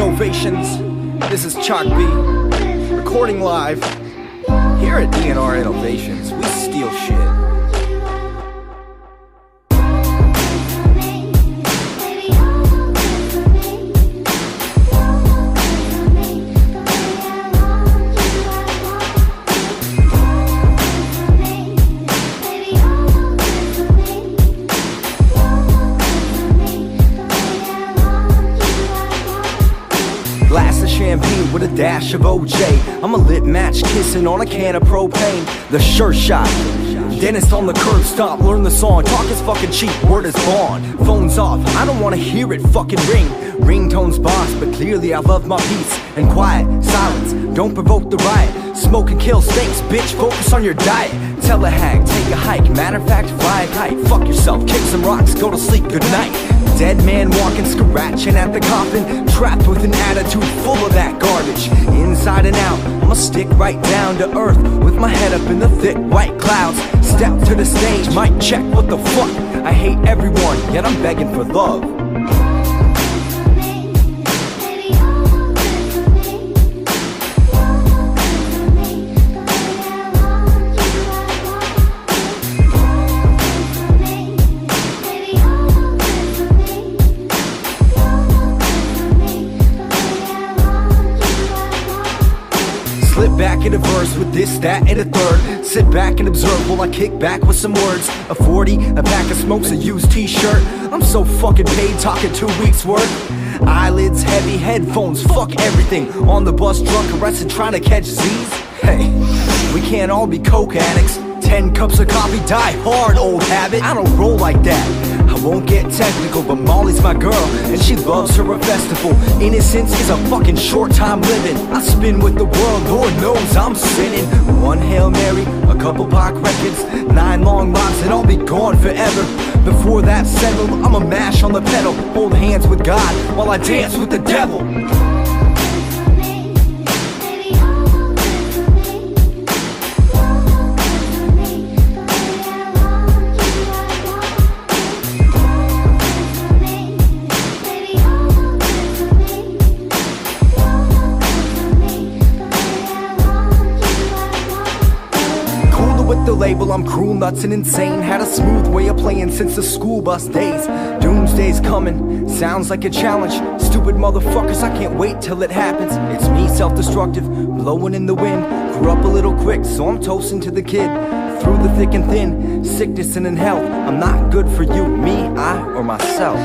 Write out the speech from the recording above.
Ovations. This is Chalk B, recording live. Here at DNR Innovations, we steal shit. Glass of champagne with a dash of OJ. I'm a lit match kissing on a can of propane. The Sure Shot. Dentist on the curb stop, learn the song. Talk is fucking cheap, word is bond. Phone's off, I don't wanna hear it fucking ring. Ringtone's boss, but clearly I love my peace and quiet. Silence, don't provoke the riot. Smoke and kill stinks, bitch, focus on your diet. Tell a hag, take a hike, matter of fact, fly a kite. Fuck yourself, kick some rocks, go to sleep, good night. Dead man walking, scratching at the coffin. Trapped with an attitude full of that garbage. Inside and out, I'ma stick right down to earth with my head up in the thick white clouds. Step to the stage, mic check, what the fuck? I hate everyone, yet I'm begging for love. Slip back in a verse with this, that, and a third. Sit back and observe while I kick back with some words. A 40, a pack of smokes, a used t-shirt. I'm so fucking paid, talking 2 weeks worth. Eyelids heavy, headphones, fuck everything. On the bus, drunk, arrested, trying to catch Z's. Hey, we can't all be coke addicts. 10 cups of coffee, die hard, old habit. I don't roll like that. I won't get technical, but Molly's my girl, and she loves her a festival. Innocence is a fucking short time living. I spin with the world, Lord knows I'm sinning. One Hail Mary, a couple Pac records, 9 long locks, and I'll be gone forever. Before that's settled, I'ma mash on the pedal, hold hands with God while I dance with the devil. With the label, I'm cruel, nuts, and insane. Had a smooth way of playing since the school bus days. Doomsday's coming, sounds like a challenge. Stupid motherfuckers, I can't wait till it happens. It's me, self-destructive, blowing in the wind. Grew up a little quick, so I'm toasting to the kid. Through the thick and thin, sickness and in health. I'm not good for you, me, I, or myself.